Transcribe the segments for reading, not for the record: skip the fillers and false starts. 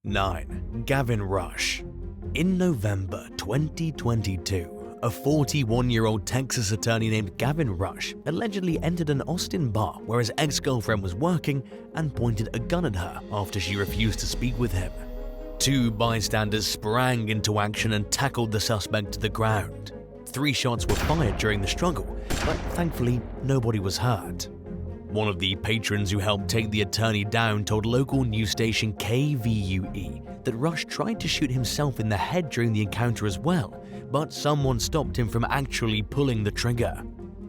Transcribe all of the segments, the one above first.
9. Gavin Rush. In November 2022, a 41-year-old Texas attorney named Gavin Rush allegedly entered an Austin bar where his ex-girlfriend was working and pointed a gun at her after she refused to speak with him. Two bystanders sprang into action and tackled the suspect to the ground. 3 shots were fired during the struggle, but thankfully nobody was hurt. One of the patrons who helped take the attorney down told local news station KVUE that Rush tried to shoot himself in the head during the encounter as well, but someone stopped him from actually pulling the trigger.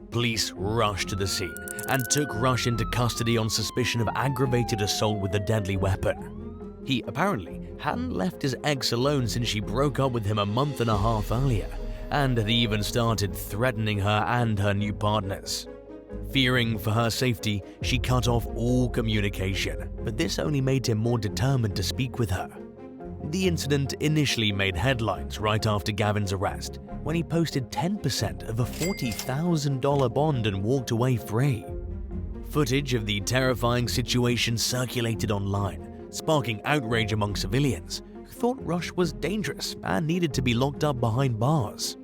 Police rushed to the scene and took Rush into custody on suspicion of aggravated assault with a deadly weapon. He apparently hadn't left his ex alone since she broke up with him a month and a half earlier, and had even started threatening her and her new partners. Fearing for her safety, she cut off all communication, but this only made him more determined to speak with her. The incident initially made headlines right after Gavin's arrest, when he posted 10% of a $40,000 bond and walked away free. Footage of the terrifying situation circulated online, sparking outrage among civilians who thought Rush was dangerous and needed to be locked up behind bars.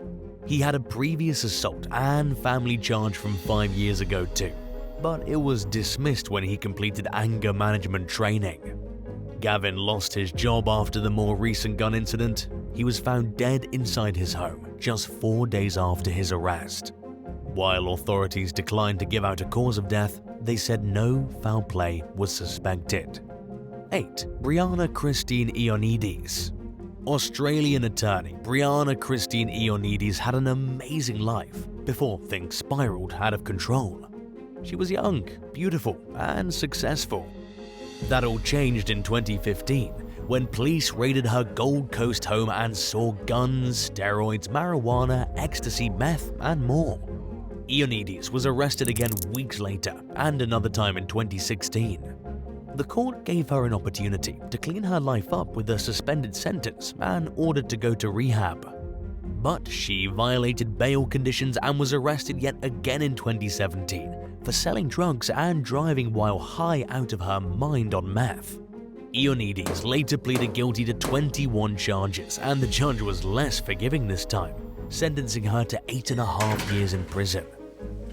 He had a previous assault and family charge from 5 years ago too, but it was dismissed when he completed anger management training. Gavin lost his job after the more recent gun incident. He was found dead inside his home just 4 days after his arrest. While authorities declined to give out a cause of death, they said no foul play was suspected. 8. Brianna Christine Ionides. Australian attorney Brianna Christine Ionides had an amazing life before things spiraled out of control. She was young, beautiful, and successful. That all changed in 2015 when police raided her Gold Coast home and saw guns, steroids, marijuana, ecstasy, meth, and more. Ionides was arrested again weeks later and another time in 2016. The court gave her an opportunity to clean her life up with a suspended sentence and ordered to go to rehab. But she violated bail conditions and was arrested yet again in 2017 for selling drugs and driving while high out of her mind on meth. Ionides later pleaded guilty to 21 charges, and the judge was less forgiving this time, sentencing her to 8.5 years in prison.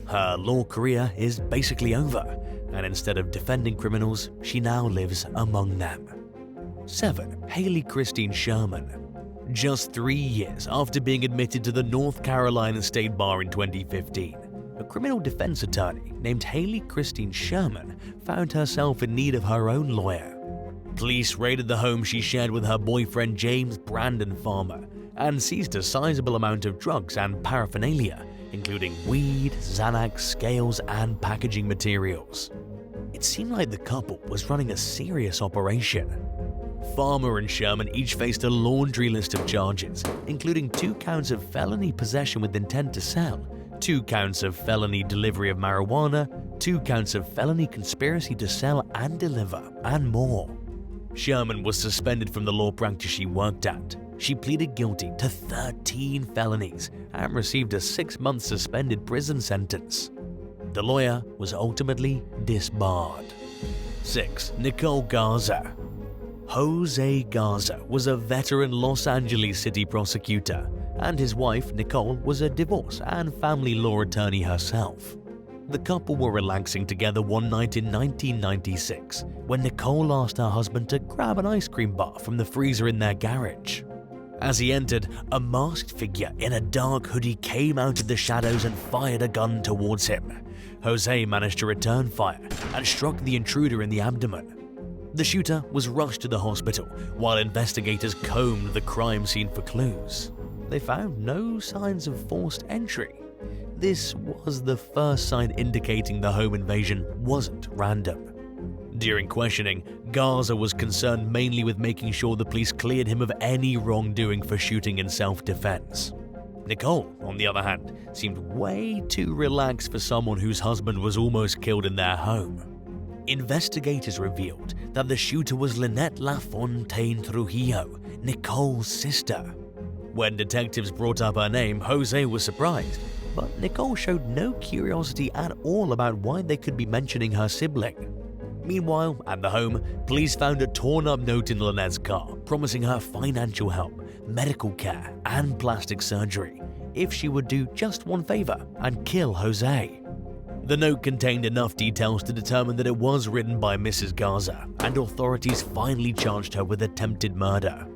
Her law career is basically over, and instead of defending criminals, she now lives among them. 7. Hayley Christine Sherman. Just 3 years after being admitted to the North Carolina State Bar in 2015, a criminal defense attorney named Hayley Christine Sherman found herself in need of her own lawyer. Police raided the home she shared with her boyfriend James Brandon Farmer and seized a sizable amount of drugs and paraphernalia, including weed, Xanax, scales, and packaging materials. It seemed like the couple was running a serious operation. Farmer and Sherman each faced a laundry list of charges, including 2 counts of felony possession with intent to sell, 2 counts of felony delivery of marijuana, 2 counts of felony conspiracy to sell and deliver, and more. Sherman was suspended from the law practice she worked at. She pleaded guilty to 13 felonies and received a 6-month suspended prison sentence. The lawyer was ultimately disbarred. 6. Nicole Garza. Jose Garza was a veteran Los Angeles city prosecutor, and his wife Nicole was a divorce and family law attorney herself. The couple were relaxing together one night in 1996 when Nicole asked her husband to grab an ice cream bar from the freezer in their garage. As he entered, a masked figure in a dark hoodie came out of the shadows and fired a gun towards him. Jose managed to return fire and struck the intruder in the abdomen. The shooter was rushed to the hospital while investigators combed the crime scene for clues. They found no signs of forced entry. This was the first sign indicating the home invasion wasn't random. During questioning, Garza was concerned mainly with making sure the police cleared him of any wrongdoing for shooting in self-defense. Nicole, on the other hand, seemed way too relaxed for someone whose husband was almost killed in their home. Investigators revealed that the shooter was Lynette LaFontaine Trujillo, Nicole's sister. When detectives brought up her name, Jose was surprised, but Nicole showed no curiosity at all about why they could be mentioning her sibling. Meanwhile, at the home, police found a torn-up note in Lynette's car promising her financial help, medical care, and plastic surgery if she would do just one favor and kill Jose. The note contained enough details to determine that it was written by Mrs. Garza, and authorities finally charged her with attempted murder.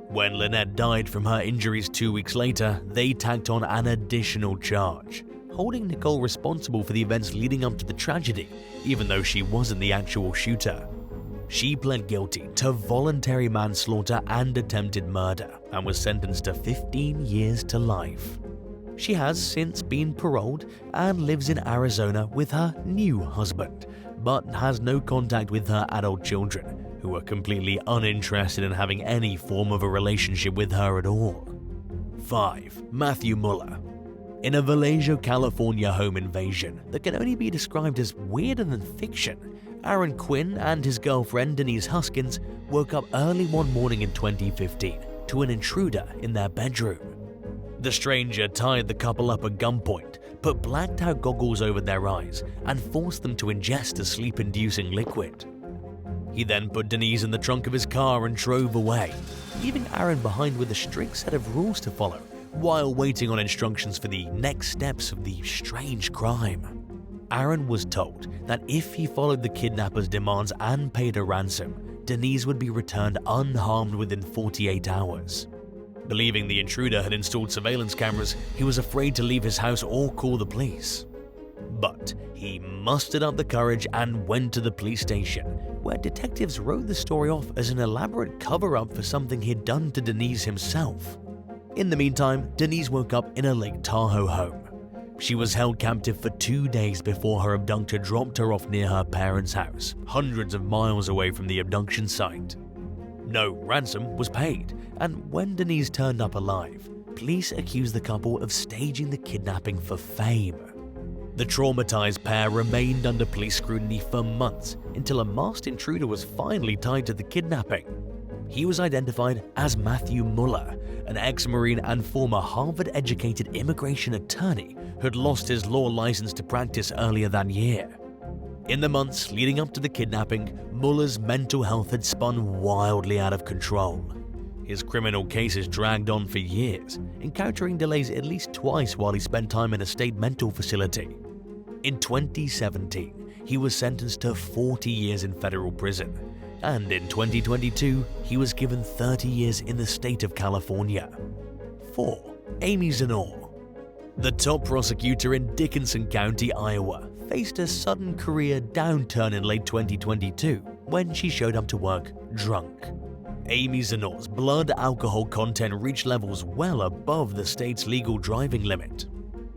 When Lynette died from her injuries 2 weeks later, they tacked on an additional charge, holding Nicole responsible for the events leading up to the tragedy, even though she wasn't the actual shooter. She pled guilty to voluntary manslaughter and attempted murder and was sentenced to 15 years to life. She has since been paroled and lives in Arizona with her new husband, but has no contact with her adult children, who are completely uninterested in having any form of a relationship with her at all. 5. Matthew Muller. In a Vallejo, California home invasion that can only be described as weirder than fiction, Aaron Quinn and his girlfriend Denise Huskins woke up early one morning in 2015 to an intruder in their bedroom. The stranger tied the couple up at gunpoint, put blacked-out goggles over their eyes, and forced them to ingest a sleep-inducing liquid. He then put Denise in the trunk of his car and drove away, leaving Aaron behind with a strict set of rules to follow, while waiting on instructions for the next steps of the strange crime. Aaron was told that if he followed the kidnapper's demands and paid a ransom, Denise would be returned unharmed within 48 hours. Believing the intruder had installed surveillance cameras, he was afraid to leave his house or call the police. But he mustered up the courage and went to the police station, where detectives wrote the story off as an elaborate cover-up for something he'd done to Denise himself. In the meantime, Denise woke up in a Lake Tahoe home. She was held captive for 2 days before her abductor dropped her off near her parents' house, hundreds of miles away from the abduction site. No ransom was paid, and when Denise turned up alive, police accused the couple of staging the kidnapping for fame. The traumatized pair remained under police scrutiny for months until a masked intruder was finally tied to the kidnapping. He was identified as Matthew Muller, an ex-Marine and former Harvard-educated immigration attorney who had lost his law license to practice earlier that year. In the months leading up to the kidnapping, Muller's mental health had spun wildly out of control. His criminal cases dragged on for years, encountering delays at least twice while he spent time in a state mental facility. In 2017, he was sentenced to 40 years in federal prison, and in 2022, he was given 30 years in the state of California. 4. Amy Zanor. The top prosecutor in Dickinson County, Iowa, faced a sudden career downturn in late 2022 when she showed up to work drunk. Amy Zanor's blood alcohol content reached levels well above the state's legal driving limit.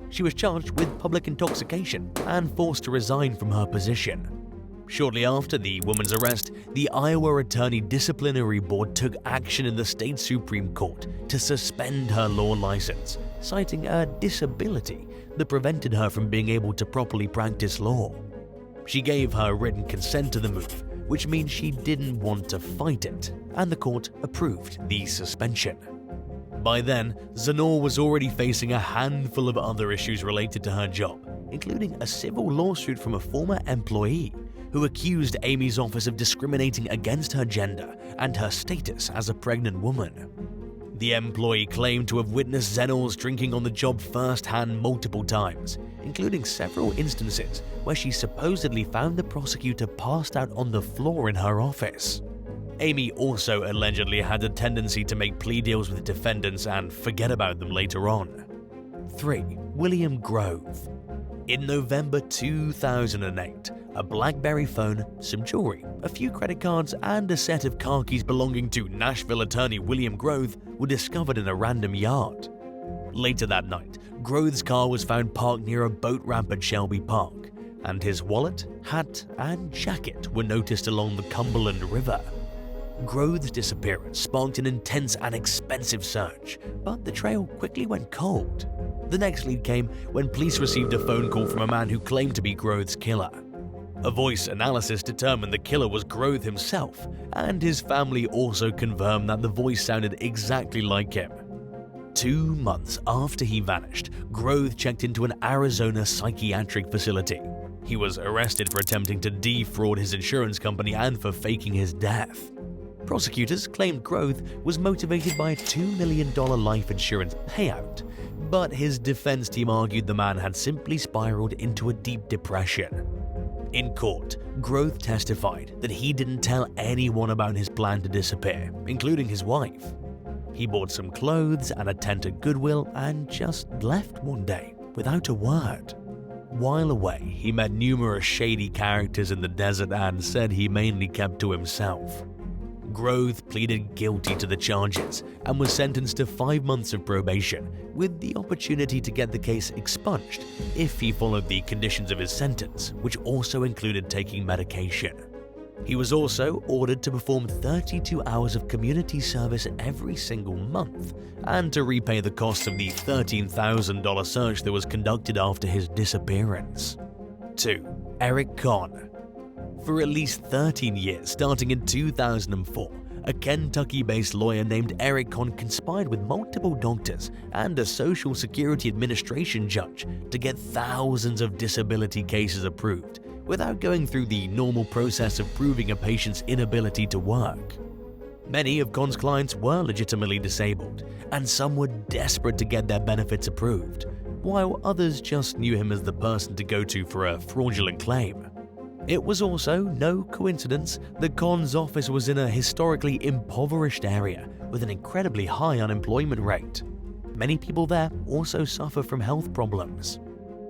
She was charged with public intoxication and forced to resign from her position. Shortly after the woman's arrest, the Iowa Attorney Disciplinary Board took action in the state Supreme Court to suspend her law license, citing a disability that prevented her from being able to properly practice law. She gave her written consent to the move, which means she didn't want to fight it, and the court approved the suspension. By then, Zanor was already facing a handful of other issues related to her job, including a civil lawsuit from a former employee who accused Amy's office of discriminating against her gender and her status as a pregnant woman. The employee claimed to have witnessed Zanor's drinking on the job firsthand multiple times, including several instances where she supposedly found the prosecutor passed out on the floor in her office. Amy also allegedly had a tendency to make plea deals with defendants and forget about them later on. 3. William Grove. In November 2008, a BlackBerry phone, some jewelry, a few credit cards, and a set of car keys belonging to Nashville attorney William Grove were discovered in a random yard. Later that night, Grove's car was found parked near a boat ramp at Shelby Park, and his wallet, hat, and jacket were noticed along the Cumberland River. Grove's disappearance sparked an intense and expensive search, but the trail quickly went cold. The next lead came when police received a phone call from a man who claimed to be Grove's killer. A voice analysis determined the killer was Grove himself, and his family also confirmed that the voice sounded exactly like him. 2 months after he vanished, Grove checked into an Arizona psychiatric facility. He was arrested for attempting to defraud his insurance company and for faking his death. Prosecutors claimed Growth was motivated by a $2 million life insurance payout, but his defense team argued the man had simply spiraled into a deep depression. In court, Growth testified that he didn't tell anyone about his plan to disappear, including his wife. He bought some clothes and a tent at Goodwill and just left one day without a word. While away, he met numerous shady characters in the desert and said he mainly kept to himself. Growth pleaded guilty to the charges and was sentenced to 5 months of probation, with the opportunity to get the case expunged if he followed the conditions of his sentence, which also included taking medication. He was also ordered to perform 32 hours of community service every single month and to repay the cost of the $13,000 search that was conducted after his disappearance. 2. Eric Conn. For at least 13 years, starting in 2004, a Kentucky-based lawyer named Eric Conn conspired with multiple doctors and a Social Security Administration judge to get thousands of disability cases approved without going through the normal process of proving a patient's inability to work. Many of Conn's clients were legitimately disabled, and some were desperate to get their benefits approved, while others just knew him as the person to go to for a fraudulent claim. It was also no coincidence that Conn's office was in a historically impoverished area with an incredibly high unemployment rate. Many people there also suffer from health problems.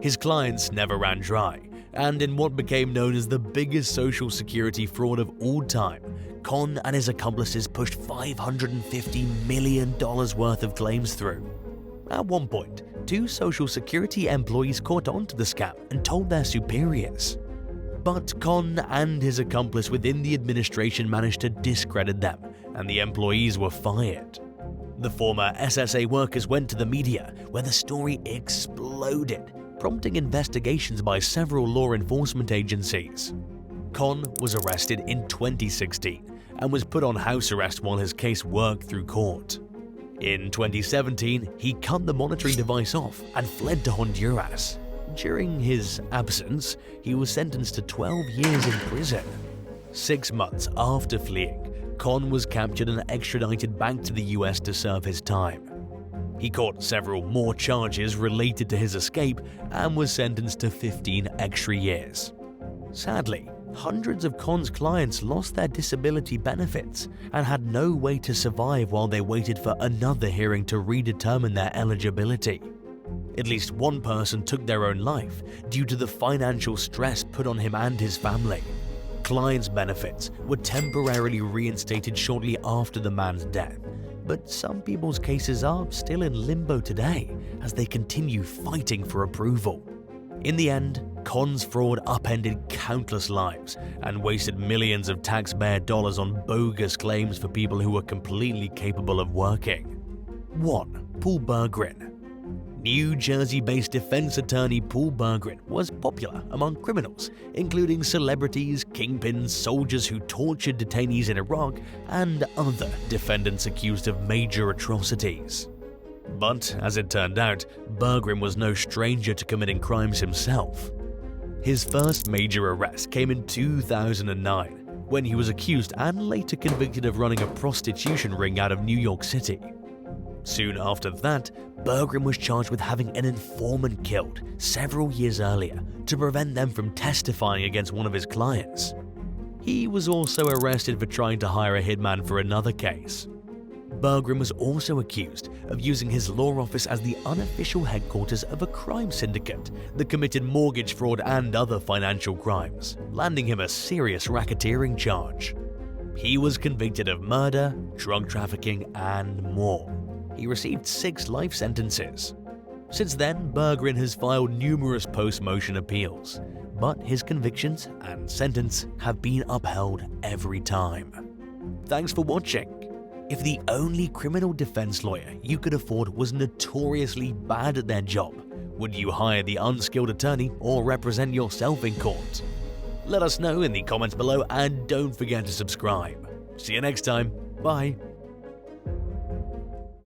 His clients never ran dry, and in what became known as the biggest Social Security fraud of all time, Conn and his accomplices pushed $550 million worth of claims through. At one point, 2 Social Security employees caught on to the scam and told their superiors. But Conn and his accomplice within the administration managed to discredit them, and the employees were fired. The former SSA workers went to the media, where the story exploded, prompting investigations by several law enforcement agencies. Conn was arrested in 2016 and was put on house arrest while his case worked through court. In 2017, he cut the monitoring device off and fled to Honduras. During his absence, he was sentenced to 12 years in prison. 6 months after fleeing, Conn was captured and extradited back to the US to serve his time. He caught several more charges related to his escape and was sentenced to 15 extra years. Sadly, hundreds of Conn's clients lost their disability benefits and had no way to survive while they waited for another hearing to redetermine their eligibility. At least one person took their own life due to the financial stress put on him and his family. Clients' benefits were temporarily reinstated shortly after the man's death, but some people's cases are still in limbo today as they continue fighting for approval. In the end, Conn's fraud upended countless lives and wasted millions of taxpayer dollars on bogus claims for people who were completely capable of working. 1. Paul Berggren. New Jersey-based defense attorney Paul Berggren was popular among criminals, including celebrities, kingpins, soldiers who tortured detainees in Iraq, and other defendants accused of major atrocities. But, as it turned out, Berggren was no stranger to committing crimes himself. His first major arrest came in 2009, when he was accused and later convicted of running a prostitution ring out of New York City. Soon after that, Berggren was charged with having an informant killed several years earlier to prevent them from testifying against one of his clients. He was also arrested for trying to hire a hitman for another case. Berggren was also accused of using his law office as the unofficial headquarters of a crime syndicate that committed mortgage fraud and other financial crimes, landing him a serious racketeering charge. He was convicted of murder, drug trafficking, and more. He received 6 life sentences. Since then, Berggren has filed numerous post-motion appeals, but his convictions and sentence have been upheld every time. Thanks for watching. If the only criminal defense lawyer you could afford was notoriously bad at their job, would you hire the unskilled attorney or represent yourself in court? Let us know in the comments below and don't forget to subscribe. See you next time. Bye.